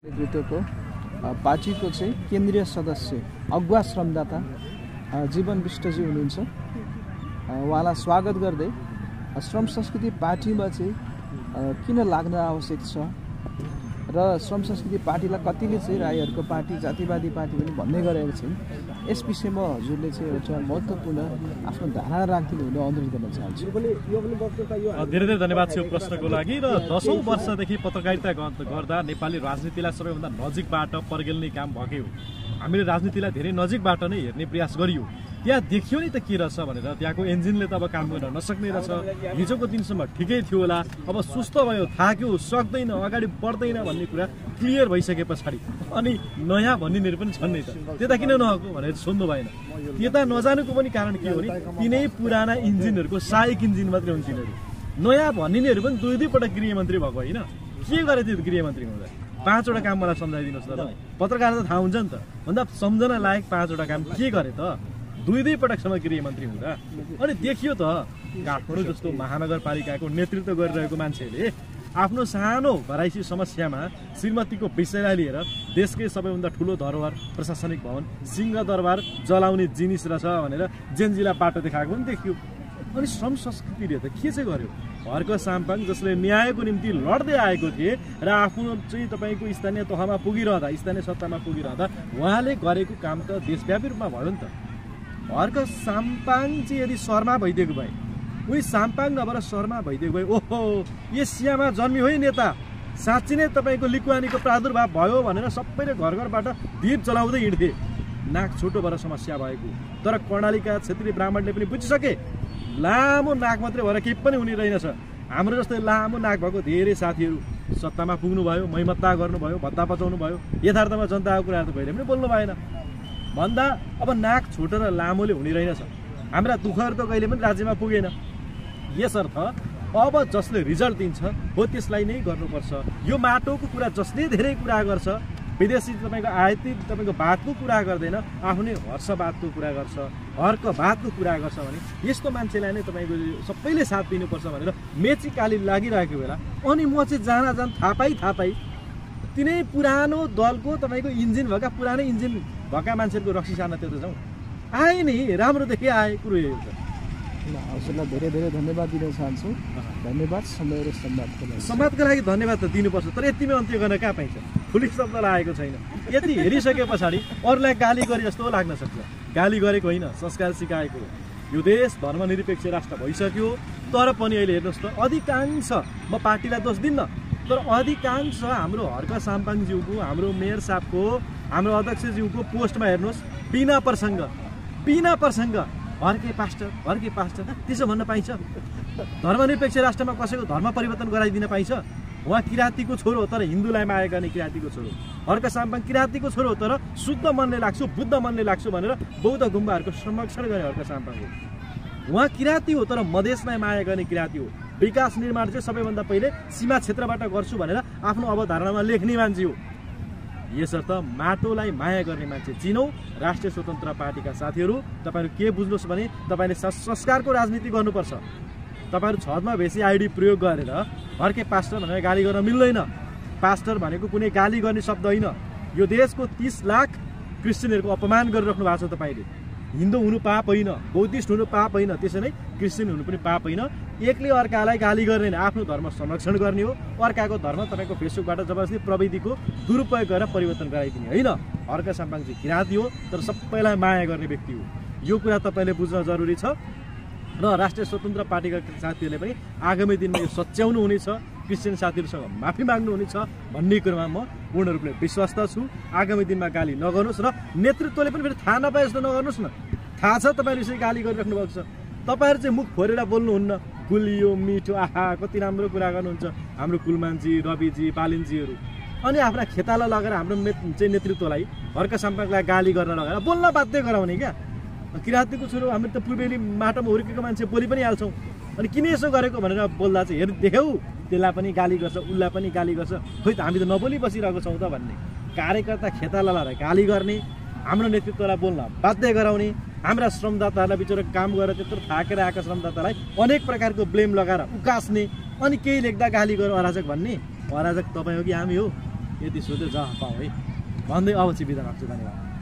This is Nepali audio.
नेतृत्वको पार्टीको चाहिँ केन्द्रीय सदस्य अगुवा श्रमदाता जीवन विष्टजी हुनुहुन्छ। उहाँलाई स्वागत गर्दै श्रम संस्कृति पार्टीमा चाहिँ किन लाग्न आवश्यक छ र श्रम संस्कृति पार्टीलाई कतिले चाहिँ राईहरूको पार्टी जातिवादी पार्टी पनि भन्ने गरेको छन्, यस विषयमा हजुरले चाहिँ एउटा महत्त्वपूर्ण आफ्नो धारणा राखिदिनु हुन अनुरोध गर्न चाहन्छु। धेरै धेरै धन्यवाद छ यो प्रश्नको लागि। र 10औं वर्षदेखि पत्रकारिता गर्दा नेपाली राजनीतिलाई सबैभन्दा नजिकबाट पर्गेल्ने काम भएकै हो। हामीले राजनीतिलाई धेरै नजिकबाट नै हेर्ने प्रयास गरियो। त्यहाँ देखियो नि त के रहेछ भनेर, त्यहाँको इन्जिनले त अब काम गर्न नसक्ने रहेछ। हिजोको दिनसम्म ठिकै थियो होला, अब सुस्त भयो, थाक्यो, सक्दैन, अगाडि बढ्दैन भन्ने कुरा क्लियर भइसके पछाडि अनि नयाँ भन्नेहरू पनि छन् नि त, त्यता किन नआएको भनेर सोध्नु भएन। त्यता नजानुको पनि कारण के हो भने तिनै पुराना इन्जिनहरूको सहायक इन्जिन मात्रै हुन् तिनीहरू। नयाँ भन्नेहरू पनि दुई पटक गृहमन्त्री भएको होइन। के गरे त्यो गृहमन्त्री हुँदा? 5वटा काम मलाई सम्झाइदिनुहोस् त। पत्रकार त थाहा हुन्छ नि त, भन्दा सम्झना लायक 5वटा काम के गरे त दुई पटकसम्म गृहमन्त्री हुँदा। अनि देखियो त काठमाडौँ जस्तो महानगरपालिकाको नेतृत्व गरिरहेको मान्छेले आफ्नो सानो घराइसी समस्यामा श्रीमतीको विषयलाई लिएर देशकै सबैभन्दा ठुलो धरोहर प्रशासनिक भवन सिंहदरबार जलाउने जिनिस रहेछ भनेर जेन्जीलाई बाटो देखाएको पनि देखियो। अनि श्रम संस्कृतिले त के चाहिँ गर्यो? हर्क साम्पाङ जसले न्यायको निम्ति लड्दै आएको थिए र आफ्नो चाहिँ तपाईँको स्थानीय तहमा पुगिरहँदा, स्थानीय सत्तामा पुगिरहँदा उहाँले गरेको काम त देशव्यापी रूपमा भयो नि त। हर्क साम्पाङ चाहिँ यदि शर्मा भइदिएको भए, उही साम्पाङ नभएर शर्मा भइदिएको भए, ओहो एसियामा जन्मी हो नेता, साँच्ची नै तपाईँको लिकुवानीको प्रादुर्भाव भयो भनेर सबैले घर घरबाट दीप जलाउँदै हिँड्थे। नाक छोटो भएर समस्या भएको, तर कर्णालीका क्षेत्रीय ब्राह्मणले पनि बुझिसके लामो नाक मात्रै भएर केही पनि हुने रहेनछ। हाम्रो जस्तै लामो नाक भएको धेरै साथीहरू सत्तामा पुग्नुभयो, मैमत्ता गर्नुभयो, भत्ता बचाउनु भयो, यथार्थमा जनताको कुराहरू त कहिले पनि बोल्नु भएन। भन्दा अब नाक छोटो र लामोले हुने रहेनछ। हाम्रा दुःखहरू त कहिले पनि राज्यमा पुगेन। यसर्थ अब जसले रिजल्ट दिन्छ हो त्यसलाई नै गर्नुपर्छ। यो माटोको कुरा जसले धेरै कुरा गर्छ, विदेशी तपाईँको आयातित तपाईँको बातको कुरा गर्दैन, आफ्नै हर्षवादको कुरा गर्छ, हर्कवादको कुरा गर्छ भने यस्तो मान्छेलाई नै तपाईँको सबैले साथ दिनुपर्छ भनेर मेची काली लागिरहेको बेला अनि म चाहिँ जान थाहा पाइ तिनै पुरानो दलको तपाईँको इन्जिन भएका पुरानै इन्जिन भएका मान्छेहरूको रक्सी सार्न त्यो त जाउँ आए नि, राम्रो देखि आए कुरो यो त। हजुरलाई धेरै धेरै धन्यवाद दिन चाहन्छु। धन्यवाद समय र संवादको लागि धन्यवाद त दिनुपर्छ, तर यतिमै अन्त्य गर्न कहाँ पाइन्छ? फुली शब्द लागेको छैन। यति हेरिसके पछाडि अरूलाई गाली गरे जस्तो लाग्न सक्छ। गाली गरेको होइन, संस्कार सिकाएको हो। यो देश धर्मनिरपेक्ष राष्ट्र भइसक्यो, तर पनि अहिले हेर्नुहोस् त अधिकांश, म पार्टीलाई दोष दिन्न, तर अधिकांश हाम्रो हर्क साम्पाङज्यूको, हाम्रो मेयर साहबको, हाम्रो अध्यक्षज्यूको पोस्टमा हेर्नुहोस् बिना प्रसङ्ग हर्के पास्टर त्यसो भन्न पाइन्छ? धर्मनिरपेक्ष राष्ट्रमा कसैको धर्म परिवर्तन गराइदिन पाइन्छ? उहाँ किराँतीको छोरो हो तर हिन्दूलाई माया गर्ने किराँतीको छोरो। हर्क साम्पाङ किराँतीको छोरो हो तर शुद्ध मनले लाग्छु, बुद्ध मनले लाग्छु भनेर बौद्ध गुम्बाहरूको संरक्षण गर्ने हर्क साम्पाङ हो। उहाँ किराँती हो तर मधेसलाई माया गर्ने किराँती हो। विकास निर्माण चाहिँ सबैभन्दा पहिले सीमा क्षेत्रबाट गर्छु भनेर आफ्नो अवधारणामा लेख्ने मान्छे हो। यसर्थ माटोलाई माया गर्ने मान्छे चिनौ। राष्ट्रिय स्वतन्त्र पार्टीका साथीहरू, तपाईँहरू के बुझ्नुहोस् भने तपाईँले संस्कारको राजनीति गर्नुपर्छ। तपाईँहरू छतमा भेसी आइडी प्रयोग गरेर हर्के पास्टर भनेर गाली गर्न मिल्दैन। पास्टर भनेको कुनै गाली गर्ने शब्द होइन। यो देशको 30 लाख क्रिस्चियनहरूको अपमान गरिराख्नु भएको छ तपाईँले। हिन्दू हुनु पाप होइन, बौद्धिस्ट हुनु पाप होइन, त्यसै नै क्रिस्चियन हुनु पनि पाप होइन। एकले अर्कालाई गाली गर्ने, आफ्नो धर्म संरक्षण गर्ने हो। अर्काको धर्म तपाईँको फेसबुकबाट जबरजस्ती प्रविधिको दुरुपयोग गरेर परिवर्तन गराइदिने होइन। हर्क साम्पाङ चाहिँ किराँती हो तर सबैलाई माया गर्ने व्यक्ति हो। यो कुरा तपाईँले बुझ्न जरुरी छ र राष्ट्रिय स्वतन्त्र पार्टीका साथीहरूले पनि आगामी दिनमा यो सच्याउनु हुनेछ, क्रिस्चियन साथीहरूसँग माफी माग्नुहुनेछ भन्ने कुरामा म पूर्ण रूपले विश्वस्त छु। आगामी दिनमा गाली नगर्नुहोस् र नेतृत्वले पनि फेरि थाहा नपाए जस्तो नगर्नुहोस् न। थाहा छ तपाईँहरू यसरी गाली गरिराख्नु भएको छ, तपाईँहरू चाहिँ मुख खोलेर बोल्नुहुन्न। गुलियो मिठो आहा कति राम्रो कुरा गर्नुहुन्छ हाम्रो कुलमानजी, रविजी, बालिनजीहरू। अनि आफ्ना खेताला लगेर हाम्रो चाहिँ नेतृत्वलाई, हर्क साम्पाङलाई गाली गर्न लगाएर बोल्न बाध्य गराउने क्या। किराँतीको छोरो, हामी त पूर्वेली माटोमा हुर्केको मान्छे बोली पनि हाल्छौँ। अनि किन यसो गरेको भनेर बोल्दा चाहिँ देख्यौ त्यसलाई पनि गाली गर्छ, उसलाई पनि गाली गर्छ, खोइ त हामी त नबोली बसिरहेको छौँ त भन्ने। कार्यकर्ता खेतालालाई गाली गर्ने, हाम्रो नेतृत्वलाई बोल्न बाध्य गराउने, हाम्रा श्रमदाताहरूलाई बिचरा काम गरेर त्यत्रो थाकेर आएका श्रमदातालाई अनेक प्रकारको ब्लेम लगाएर उकास्ने, अनि केही लेख्दा गाली गरेर अराजक भन्ने। अराजक तपाईँ हो कि हामी हो? यति सोध्यो जवाफ पाऊँ है भन्दै अब चाहिँ बिदा राख्छु। धन्यवाद।